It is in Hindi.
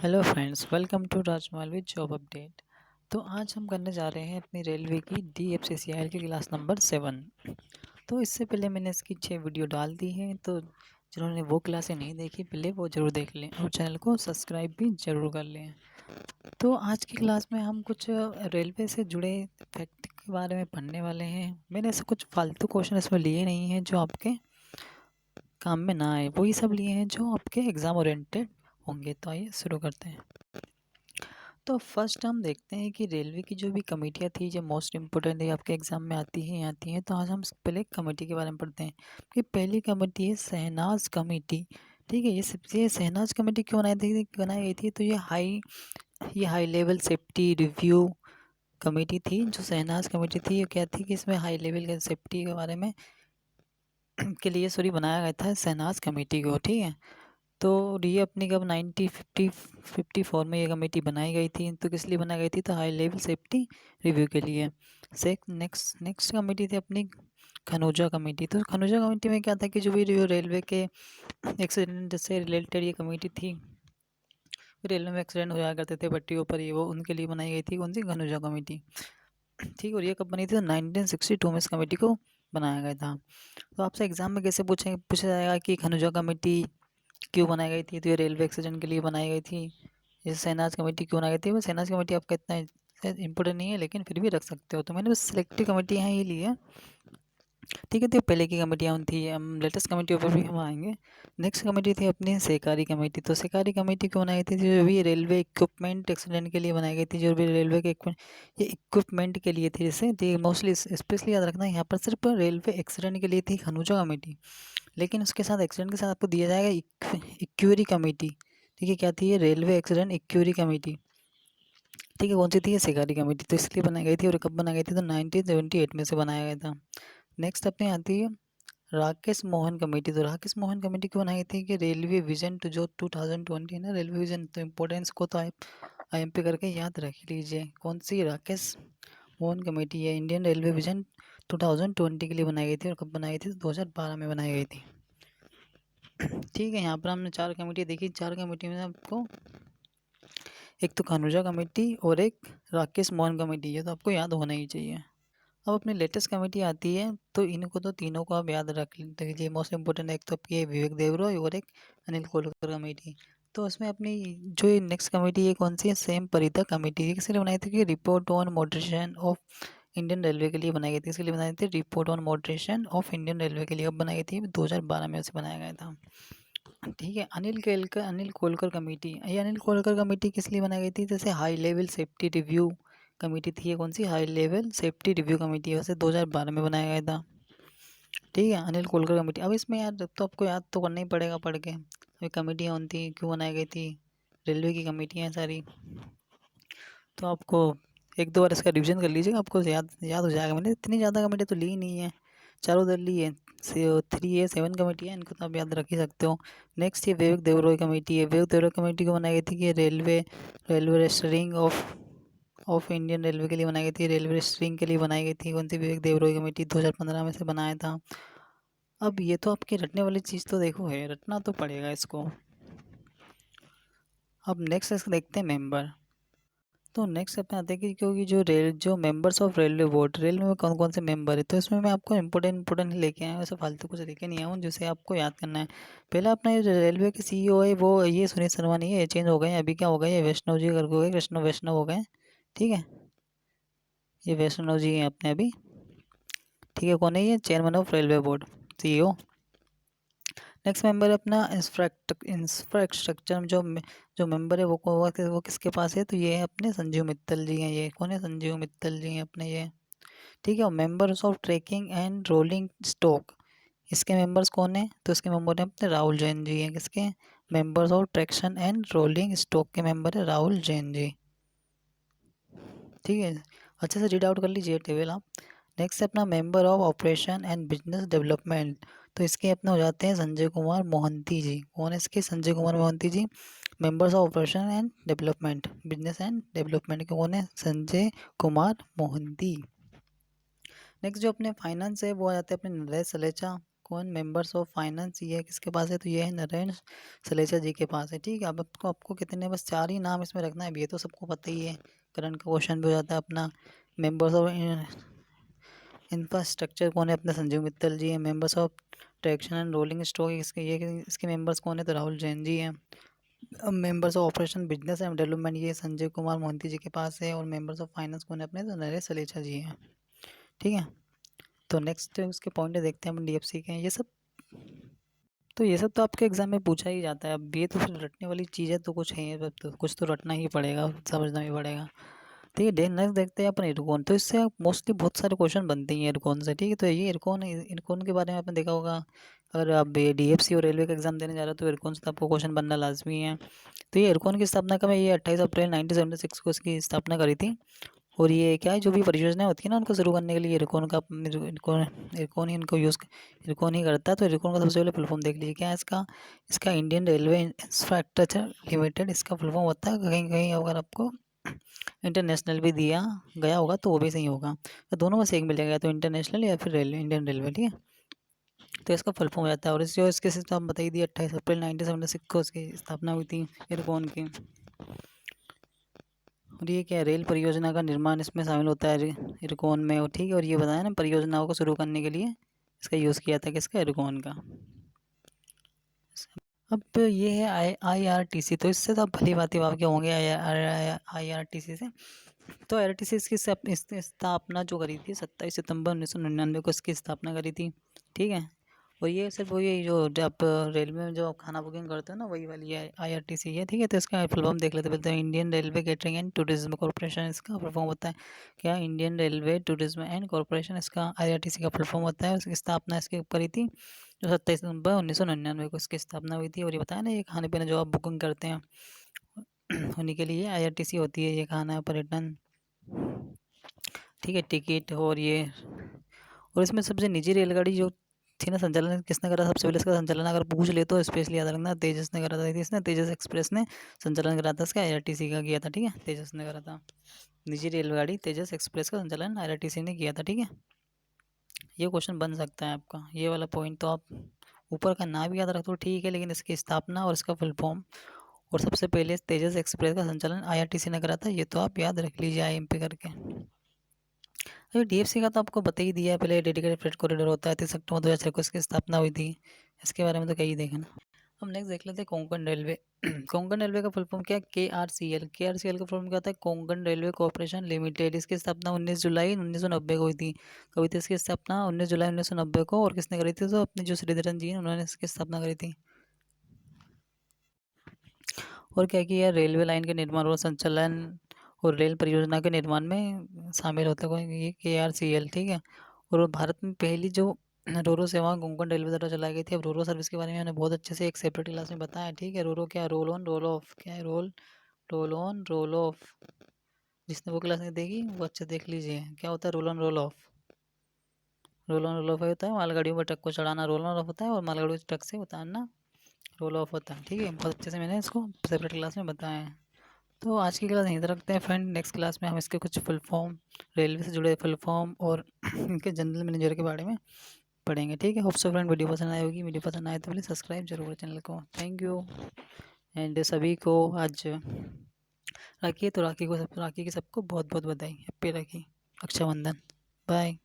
Hello friends, welcome to Rajmahal with job update. तो आज हम करने जा रहे हैं अपनी रेलवे की DFCCIL की क्लास नंबर 7। तो इससे पहले मैंने इसकी 6 वीडियो डाल दी हैं, तो जिन्होंने वो क्लासें नहीं देखी पहले वो ज़रूर देख लें और चैनल को सब्सक्राइब भी ज़रूर कर लें। तो आज की क्लास में हम कुछ रेलवे से जुड़े फैक्ट के बारे में पढ़ने वाले हैं। मैंने ऐसे कुछ फालतू क्वेश्चन इसमें लिए नहीं हैं जो आपके काम में ना आए, वही सब लिए हैं जो आपके एग्ज़ाम ओरिएंटेड होंगे। तो आइए शुरू करते हैं। तो फर्स्ट हम देखते हैं कि रेलवे की जो भी कमेटियाँ थी जो मोस्ट इम्पोर्टेंट है आपके एग्ज़ाम में आती हैं। तो आज हम पहले कमेटी के बारे में पढ़ते हैं कि पहली कमेटी है शहनाज कमेटी। ठीक है, ये शहनाज कमेटी क्यों बनाई गई थी? तो ये high level safety review committee थी। जो शहनाज कमेटी थी ये क्या थी कि इसमें हाई लेवल के सेफ्टी के बारे में के लिए बनाया गया था शहनाज कमेटी को। ठीक है, तो ये अपनी कब 1954 में ये कमेटी बनाई गई थी। तो किस लिए बनाई गई थी? तो हाई लेवल सेफ्टी रिव्यू के लिए। से नेक्स्ट कमेटी थी अपनी खनोजा कमेटी। तो खनोजा कमेटी में क्या था कि जो भी रेलवे के एक्सीडेंट से रिलेटेड ये कमेटी थी, रेलवे में एक्सीडेंट हो जाया करते थे पटरियों पर, ये वो उनके लिए बनाई गई थी। कौन सी? खनोजा कमेटी। ठीक, और ये कब बनी थी? तो 1962 में इस कमेटी को बनाया गया था। तो आपसे एग्जाम में कैसे पूछा जाएगा कि खनोजा कमेटी क्यों बनाई गई थी? तो ये रेलवे एक्सीडेंट के लिए बनाई गई थी। ये शहनाज कमेटी क्यों बनाई गई थी? वो शहनाज कमेटी आपका इतना इंपॉर्टेंट नहीं है, लेकिन फिर भी रख सकते हो। तो मैंने बस सिलेक्टिव कमेटियाँ ही ली है। ठीक है, तो पहले की कमेटियाँ थी, हम लेटेस्ट कमेटियों पर भी हम आएंगे। नेक्स्ट कमेटी थी अपनी सहकारी कमेटी। तो सहकारी कमेटी क्यों बनाई गई थी? जो भी रेलवे इक्विपमेंट एक्सीडेंट के लिए बनाई गई थी। जो भी रेलवे के ये इक्विपमेंट के लिए थी, जैसे मोस्टली स्पेशली याद रखना यहाँ पर सिर्फ रेलवे एक्सीडेंट के लिए थी खनूजा कमेटी। लेकिन उसके साथ एक्सीडेंट के साथ आपको दिया जाएगा इक्यूरी कमेटी। ठीक है, क्या थी ये? Railway accident inquiry committee. ठीक है, कौन सी थी? ये सहकारी कमेटी। तो इसलिए बनाई गई थी, और कब बनाई गई थी? तो 1978 में से बनाया गया था। नेक्स्ट अपने आती है राकेश मोहन कमेटी। तो राकेश मोहन कमेटी क्यों बनाई थी? कि रेलवे विजन तो जो 2020 है ना, रेलवे विजन, तो इम्पोर्टेंस को तो आप IMP करके याद रख लीजिए। कौन सी? राकेश मोहन कमेटी है इंडियन रेलवे विजन 2020 के लिए बनाई गई थी। और कब बनाई थी? तो 2012 में बनाई गई थी। ठीक है, यहाँ पर हमने 4 कमेटी देखी। 4 कमेटी में आपको एक तो खनूजा कमेटी और एक राकेश मोहन कमेटी है, तो आपको याद होना ही चाहिए। अब अपनी लेटेस्ट कमेटी आती है, तो इनको तो तीनों को आप याद रख लीजिए। मोस्ट इम्पोर्टेंट एक तो आपकी विवेक देवरॉय और एक अनिल कोलकर कमेटी। तो उसमें अपनी जो ये नेक्स्ट कमेटी है कौन सी है? Same परिता committee. ये किसके लिए बनाई थी? कि report on moderation of Indian railway के लिए बनाई गई थी। इसके लिए बनाई थी report on moderation of Indian railway के लिए। अब बनाई थी 2012 में उसे बनाया गया था। ठीक है, अनिल कोलकर कमेटी। ये अनिल कोलकर कमेटी किस लिए बनाई गई थी? जैसे high level safety review committee थी। ये कौन सी? High level safety review committee है, वैसे 2012 में बनाया गया था। ठीक है, अनिल कोलकर कमेटी। अब इसमें यार तो आपको याद तो करना ही पड़ेगा पढ़ के, ये कमेटियाँ कौन थी, क्यों बनाई गई थी। रेलवे की कमेटियाँ हैं सारी। तो आपको एक दो बार इसका रिवीजन कर लीजिएगा, आपको याद याद हो जाएगा। मैंने इतनी ज़्यादा कमेटी तो ली नहीं है, चारों दल ली है। 7 कमेटी है, इनको तो आप याद रख ही सकते हो। नेक्स्ट ये विवेक देवरॉय कमेटी है। विवेक देवरॉय कमेटी को बनाई गई थी कि रेलवे रेस्टरिंग ऑफ इंडियन रेलवे के लिए बनाई गई थी। रेलवे रेस्टरिंग के लिए बनाई गई थी। कौन सी? विवेक देवरॉय कमेटी। 2015 में से बनाया था। अब ये तो आपकी रटने वाली चीज़ तो देखो है, रटना तो पड़ेगा इसको। अब नेक्स्ट इसको देखते हैं मेंबर। तो नेक्स्ट अपने आते हैं कि क्योंकि जो members of railway board, railway में कौन कौन से मेंबर है। तो इसमें मैं आपको इंपॉर्टेंट लेके आया हूँ, वैसे फालतू कुछ लेके नहीं आया हूँ, जिसे आपको याद करना है। पहला अपना ये रेलवे के CEO है, वो ये सुनील शर्मा नहीं है, ये चेंज हो गए हैं। अभी क्या हो गए? ये वैष्णव जी करके हो गए, वैष्णव हो गए। ठीक है, ये वैष्णव जी हैं अपने अभी। ठीक है, कौन है ये? Chairman of railway board, CEO। Next member है अपना इंफ्रास्ट्रक्चर में जो मेंबर है वो किसके पास है? तो ये है अपने संजीव मित्तल जी हैं। ये कौन है? संजीव मित्तल जी हैं अपने ये। ठीक है, और members of tracking and rolling stock, इसके मेंबर्स कौन है? तो इसके मेंबर हैं अपने राहुल जैन जी हैं। किसके? Members of traction and rolling stock के मेंबर है राहुल जैन जी। ठीक है, अच्छे से रीड आउट कर लीजिए टेबल आप। नेक्स्ट है अपना member of operation and business development. तो इसके अपने हो जाते हैं संजय कुमार मोहंती जी। कौन है इसके? Sanjay Kumar Mohanty ji. Members of operation and development, business and development के कौन है? संजय कुमार मोहंती। नेक्स्ट जो अपने फाइनेंस है वो आ जाते हैं अपने नरेश सलेचा। कौन मेंबर्स ऑफ फाइनेंस, ये किसके पास है? तो ये है नरेंद्र सलेचा जी के पास है। ठीक है, अब आपको कितने, बस 4 ही नाम इसमें रखना है। अब ये तो सबको पता ही है, करंट का क्वेश्चन भी हो जाता है अपना। मेंबर्स ऑफ इंफ्रास्ट्रक्चर कौन है? अपने संजीव मित्तल जी है। Members of traction and rolling stock इसके मेंबर्स कौन है? तो राहुल जैन जी हैं। अब members of operation business and development ये संजय कुमार मोहंती जी के पास है। और मेंबर्स ऑफ फाइनेंस कौन है अपने? तो नरेश सलेचा जी हैं। ठीक है, तो नेक्स्ट उसके पॉइंट देखते हैं अपन डीएफसी के हैं ये सब तो आपके एग्जाम में पूछा ही जाता है। अब ये तो फिर रटने वाली चीज़ है, तो कुछ है तो कुछ तो रटना ही पड़ेगा, समझना भी पड़ेगा। ठीक है, नेक्स्ट देखते हैं अपन इरकॉन। तो इससे मोस्टली बहुत सारे क्वेश्चन बनते हैं इरकॉन से। ठीक है, तो ये इरकॉन के बारे में आपने देखा होगा। अगर आप डीएफसी और रेलवे का एग्जाम देने जा रहे हो तो इरकॉन से आपको क्वेश्चन बनना लाजमी है। तो ये इरकॉन की स्थापना कब है? ये 28 अप्रैल 1976 को इसकी स्थापना करी थी। और ये क्या है, जो भी परियोजना होती है ना उनको शुरू करने के लिए इरकॉन ही इनको इरकॉन ही करता है। तो इरकॉन का सबसे पहले फुल फॉर्म देख लीजिए, क्या है इसका? इसका इंडियन रेलवे इंफ्रास्ट्रक्चर लिमिटेड इसका फुल फॉर्म होता है। कहीं कहीं अगर आपको इंटरनेशनल भी दिया गया होगा तो वो भी सही होगा, तो दोनों में से एक मिलेगा, तो इंटरनेशनल या फिर रेलवे, इंडियन रेलवे। ठीक है, तो इसका फुल फॉर्म हो जाता है। और इसके सिस्टम बता ही दिया, 28 अप्रैल 1976 को इसकी स्थापना हुई थी इरकॉन की। और ये क्या, रेल परियोजना का निर्माण इसमें शामिल होता है इरकॉन में। और ठीक है, और ये बताया ना, परियोजनाओं को शुरू करने के लिए इसका यूज़ किया था किसका? इरकॉन का। अब ये है IRTC। तो इससे तो आप भली भांति वाकिफ होंगे IRTC से। तो IRTC इसकी स्थापना जो करी थी 27 सितंबर 1999 को इसकी स्थापना करी थी। ठीक है, और ये सिर्फ वही जो आप रेलवे में जो आप खाना बुकिंग करते हो ना, वही वाली IRTC है। ठीक है, तो इसका फुल फॉर्म देख लेते हैं। Indian railway catering and tourism corporation इसका फुल फॉर्म होता है। क्या? Indian railway tourism and corporation इसका IRTC का फुल फॉर्म होता है। उसकी स्थापना इसके ऊपर ही थी, जो 27 नवंबर 1999 को इसकी स्थापना हुई थी। और ये बताया ना, ये खाने पीने जो आप बुकिंग करते हैं उन्हीं के लिए IRTC होती है, ये खाना पर्यटन। ठीक है, टिकट। और इसमें सबसे निजी रेलगाड़ी जो थी ना, संचालन किसने करा? सबसे पहले इसका संचालन अगर पूछ ले तो स्पेशली याद रखना, तेजस ने करा था। इसने तेजस एक्सप्रेस ने संचालन करा था, इसका IRTC का किया था। ठीक है, तेजस ने करा था। निजी रेलगाड़ी तेजस एक्सप्रेस का संचालन IRTC ने किया था। ठीक है, ये क्वेश्चन बन सकता है आपका, ये वाला पॉइंट तो आप ऊपर का नाम याद रख दो, ठीक है, लेकिन इसकी स्थापना और इसका फुल फॉर्म और सबसे पहले तेजस एक्सप्रेस का संचालन IRTC ने करा था, ये तो आप याद रख लीजिए IMP करके। अरे DFC का तो आपको बता ही दिया है, पहले डेडिकेटेड फ्रेट कॉरिडोर होता है। 30 अक्टूबर 2006 को इसकी स्थापना हुई थी। इसके बारे में तो कहीं देखा ना। हम नेक्स्ट देख लेते हैं कोंकण रेलवे। कोंकण रेलवे का फुल फॉर्म क्या है? KRCL का फुल फॉर्म क्या होता है? Konkan railway corporation limited. इसकी स्थापना 19 जुलाई 1990 को हुई थी। कभी थी इसकी स्थापना? 19 जुलाई 1990 को। और किसने करी थी? तो अपने जो श्रीधरन जी हैं उन्होंने इसकी स्थापना करी थी। और क्या कि यार, रेलवे लाइन के निर्माण और संचालन और रेल परियोजना के निर्माण में शामिल होता है ये KRCL। ठीक है, और भारत में पहली जो रोरो सेवा कोंकण रेलवे द्वारा चलाई गई थी। अब रोरो सर्विस के बारे में मैंने बहुत अच्छे से एक सेपरेट क्लास में बताया है। ठीक है, रोरो क्या? Roll on roll of. क्या है? Roll on roll of. जिसने वो क्लास नहीं देखी वो अच्छे देख लीजिए, क्या होता है roll on roll of. Roll on roll of होता है मालगाड़ियों पर ट्रक को चढ़ाना, रोल ऑन ऑफ होता है, और मालगाड़ियों को ट्रक से उतारना रोल ऑफ होता है। ठीक है, बहुत अच्छे से मैंने इसको सेपरेट क्लास में बताया है। तो आज की क्लास यहीं तक रखते हैं फ्रेंड। नेक्स्ट क्लास में हम इसके कुछ फुल फॉर्म, रेलवे से जुड़े फुल फॉर्म और इनके जनरल मैनेजर के बारे में पढ़ेंगे। ठीक है, होप सो फ्रेंड वीडियो पसंद आई होगी। वीडियो पसंद आए तो प्लीज़ सब्सक्राइब जरूर करें चैनल को। Thank you. एंड सभी को आज राखी है, तो राखी की सबको बहुत बहुत बधाई। हैप्पी राखी, रक्षाबंधन। बाय।